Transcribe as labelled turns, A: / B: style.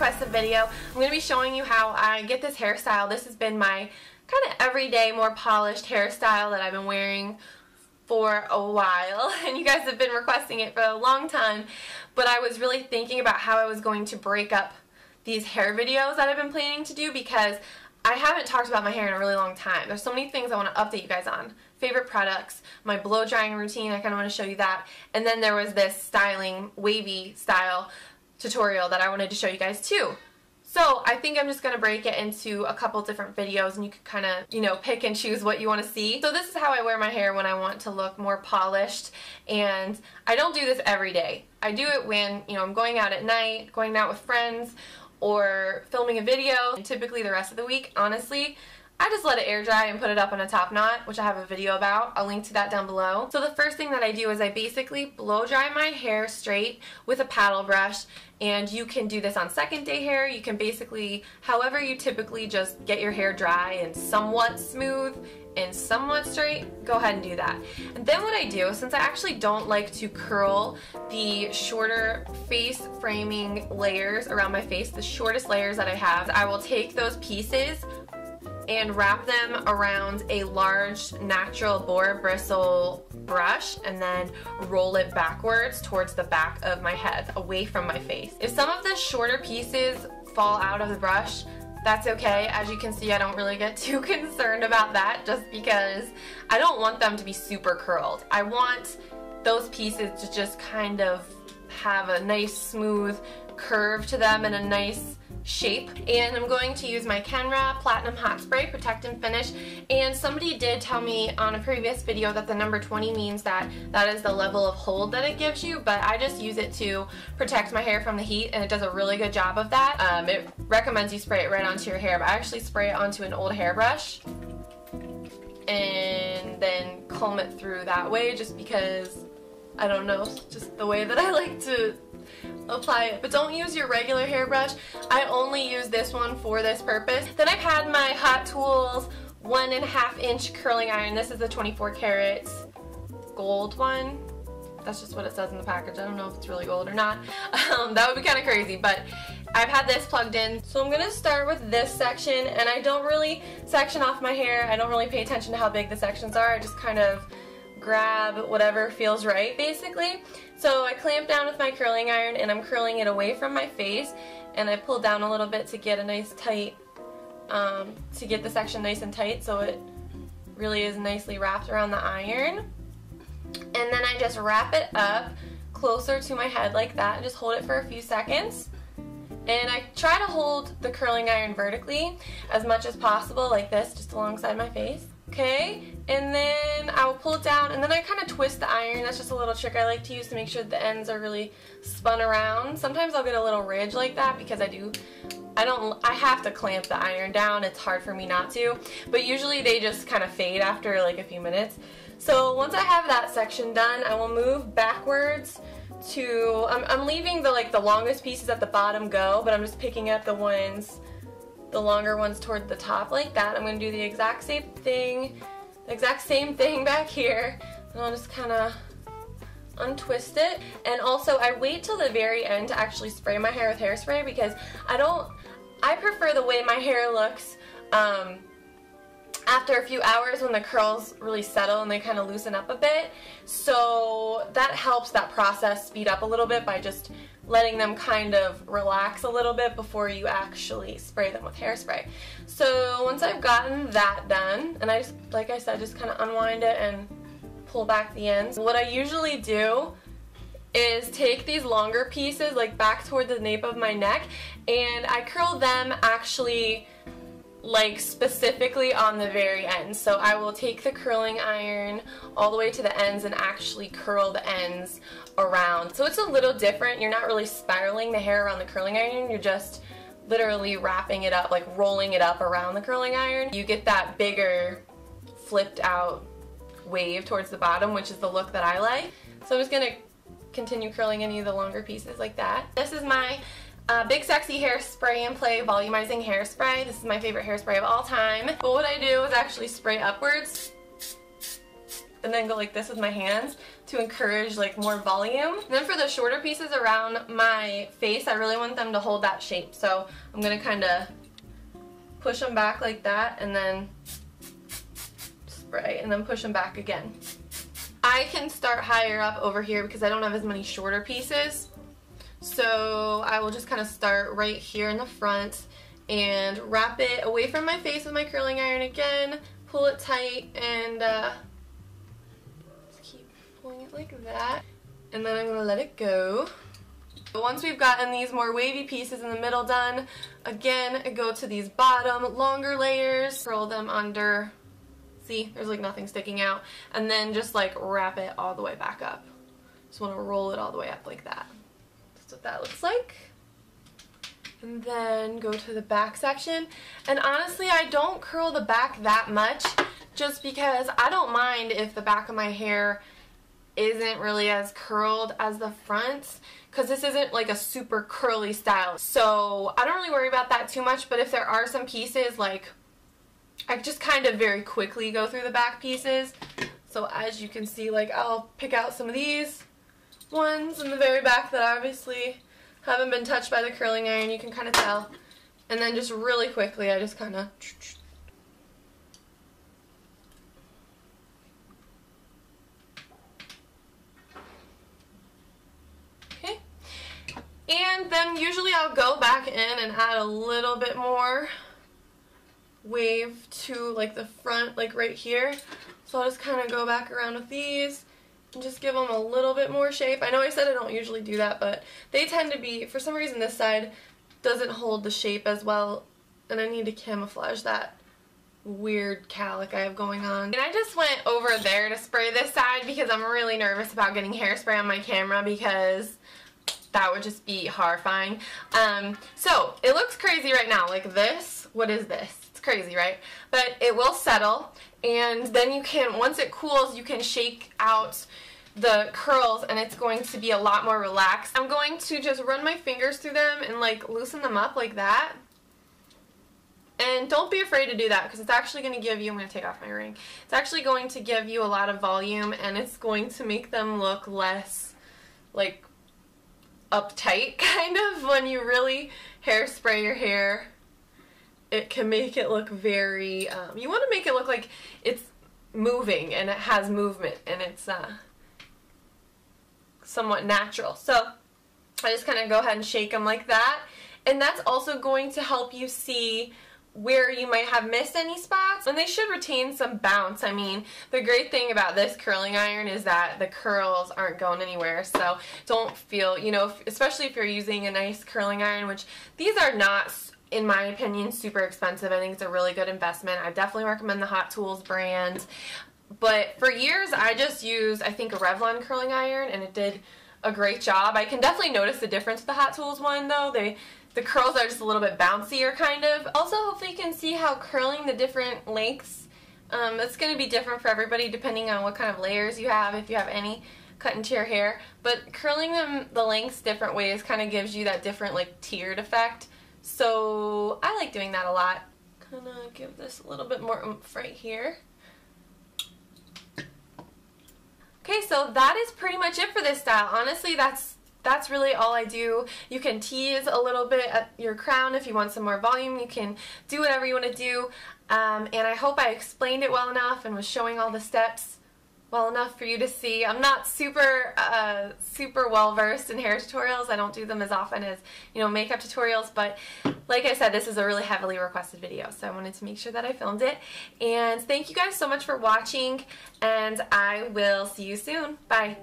A: requested video. I'm going to be showing you how I get this hairstyle. This has been my kind of everyday, more polished hairstyle that I've been wearing for a while, and you guys have been requesting it for a long time, but I was really thinking about how I was going to break up these hair videos that I've been planning to do because I haven't talked about my hair in a really long time. There's so many things I want to update you guys on. Favorite products, my blow drying routine, I kind of want to show you that, and then there was this styling, wavy style tutorial that I wanted to show you guys too. So I think I'm just going to break it into a couple different videos and you can kind of, you know, pick and choose what you want to see. So this is how I wear my hair when I want to look more polished, and I don't do this every day. I do it when, you know, I'm going out at night, going out with friends, or filming a video. And typically the rest of the week, honestly, I just let it air dry and put it up on a top knot, which I have a video about. I'll link to that down below. So the first thing that I do is I basically blow dry my hair straight with a paddle brush, and you can do this on second day hair. You can basically, however you typically just get your hair dry and somewhat smooth and somewhat straight, go ahead and do that. And then what I do, since I actually don't like to curl the shorter face framing layers around my face, the shortest layers that I have, I will take those pieces and wrap them around a large natural boar bristle brush and then roll it backwards towards the back of my head, away from my face. If some of the shorter pieces fall out of the brush, that's okay. As you can see, I don't really get too concerned about that just because I don't want them to be super curled. I want those pieces to just kind of have a nice smooth curve to them and a nice shape. And I'm going to use my Kenra Platinum Hot Spray Protect and Finish, and somebody did tell me on a previous video that the number 20 means that that is the level of hold that it gives you, but I just use it to protect my hair from the heat, and it does a really good job of that. It recommends you spray it right onto your hair, but I actually spray it onto an old hairbrush and then comb it through that way just because, I don't know, just the way that I like to apply it. But don't use your regular hairbrush. I only use this one for this purpose. Then I've had my Hot Tools 1.5 inch curling iron. This is the 24 karat gold one. That's just what it says in the package. I don't know if it's really gold or not. That would be kind of crazy, but I've had this plugged in. So I'm going to start with this section, and I don't really section off my hair. I don't really pay attention to how big the sections are. I just kind of grab whatever feels right, basically. So I clamp down with my curling iron and I'm curling it away from my face, and I pull down a little bit to get a nice tight, to get the section nice and tight so it really is nicely wrapped around the iron. And then I just wrap it up closer to my head like that and just hold it for a few seconds. And I try to hold the curling iron vertically as much as possible, like this, just alongside my face. Okay, and then I will pull it down, and then I kind of twist the iron. That's just a little trick I like to use to make sure that the ends are really spun around. Sometimes I'll get a little ridge like that because I have to clamp the iron down. It's hard for me not to, but usually they just kind of fade after like a few minutes. So once I have that section done, I will move backwards to, I'm leaving the longest pieces at the bottom go, but I'm just picking up the longer ones toward the top like that. I'm going to do the exact same thing back here, and I'll just kind of untwist it. And also I wait till the very end to actually spray my hair with hairspray because I prefer the way my hair looks after a few hours when the curls really settle and they kind of loosen up a bit. So that helps that process speed up a little bit by just letting them kind of relax a little bit before you actually spray them with hairspray. So once I've gotten that done, and I just, like I said, just kind of unwind it and pull back the ends. What I usually do is take these longer pieces like back toward the nape of my neck, and I curl them actually like specifically on the very end. So I will take the curling iron all the way to the ends and actually curl the ends around. So it's a little different. You're not really spiraling the hair around the curling iron. You're just literally wrapping it up, like rolling it up around the curling iron. You get that bigger flipped out wave towards the bottom, which is the look that I like. So I'm just going to continue curling any of the longer pieces like that. This is my Big Sexy Hair Spray and Play Volumizing Hairspray. This is my favorite hairspray of all time. But what I do is actually spray upwards and then go like this with my hands. to encourage like more volume. And then for the shorter pieces around my face, I really want them to hold that shape. So I'm going to kind of push them back like that and then spray and then push them back again. I can start higher up over here because I don't have as many shorter pieces. So I will just kind of start right here in the front and wrap it away from my face with my curling iron again, pull it tight, and just keep pulling it like that. And then I'm going to let it go. Once we've gotten these more wavy pieces in the middle done, again, I go to these bottom longer layers, roll them under. See, there's like nothing sticking out. And then just like wrap it all the way back up. Just want to roll it all the way up like that. That's what that looks like. And then go to the back section. And honestly, I don't curl the back that much just because I don't mind if the back of my hair isn't really as curled as the front, because this isn't like a super curly style. So I don't really worry about that too much, but if there are some pieces, like I just kind of very quickly go through the back pieces. So as you can see, like I'll pick out some of these ones in the very back that obviously haven't been touched by the curling iron, you can kind of tell. And then just really quickly I just kind of okay. And then usually I'll go back in and add a little bit more wave to like the front, like right here. So I'll just kind of go back around with these and just give them a little bit more shape. I know I said I don't usually do that, but they tend to be, for some reason this side doesn't hold the shape as well, and I need to camouflage that weird cowlick I have going on. And I just went over there to spray this side because I'm really nervous about getting hairspray on my camera because that would just be horrifying. So it looks crazy right now, like this. What is this? It's crazy, right? But it will settle, and then you can, once it cools, you can shake out the curls and it's going to be a lot more relaxed. I'm going to just run my fingers through them and like loosen them up like that. And don't be afraid to do that because it's actually going to give you, I'm going to take off my ring, it's actually going to give you a lot of volume and it's going to make them look less like uptight kind of. When you really hairspray your hair, it can make it look very, you want to make it look like it's moving and it has movement and it's somewhat natural. So I just kind of go ahead and shake them like that, and that's also going to help you see where you might have missed any spots, and they should retain some bounce. I mean, the great thing about this curling iron is that the curls aren't going anywhere, so don't feel, you know, especially if you're using a nice curling iron, which these are not, in my opinion, super expensive. I think it's a really good investment. I definitely recommend the Hot Tools brand. But for years, I just used, I think, a Revlon curling iron, and it did a great job. I can definitely notice the difference with the Hot Tools one, though. The curls are just a little bit bouncier, kind of. Also, hopefully you can see how curling the different lengths, it's going to be different for everybody depending on what kind of layers you have, if you have any cut into your hair. But curling them the lengths different ways kind of gives you that different, like, tiered effect. So I like doing that a lot. Kind of give this a little bit more oomph right here. Okay, so that is pretty much it for this style. Honestly, that's really all I do. You can tease a little bit at your crown if you want some more volume. You can do whatever you want to do. And I hope I explained it well enough and was showing all the steps well enough for you to see. I'm not super well versed in hair tutorials. I don't do them as often as, you know, makeup tutorials, but like I said, this is a really heavily requested video, so I wanted to make sure that I filmed it. And thank you guys so much for watching, and I will see you soon. Bye.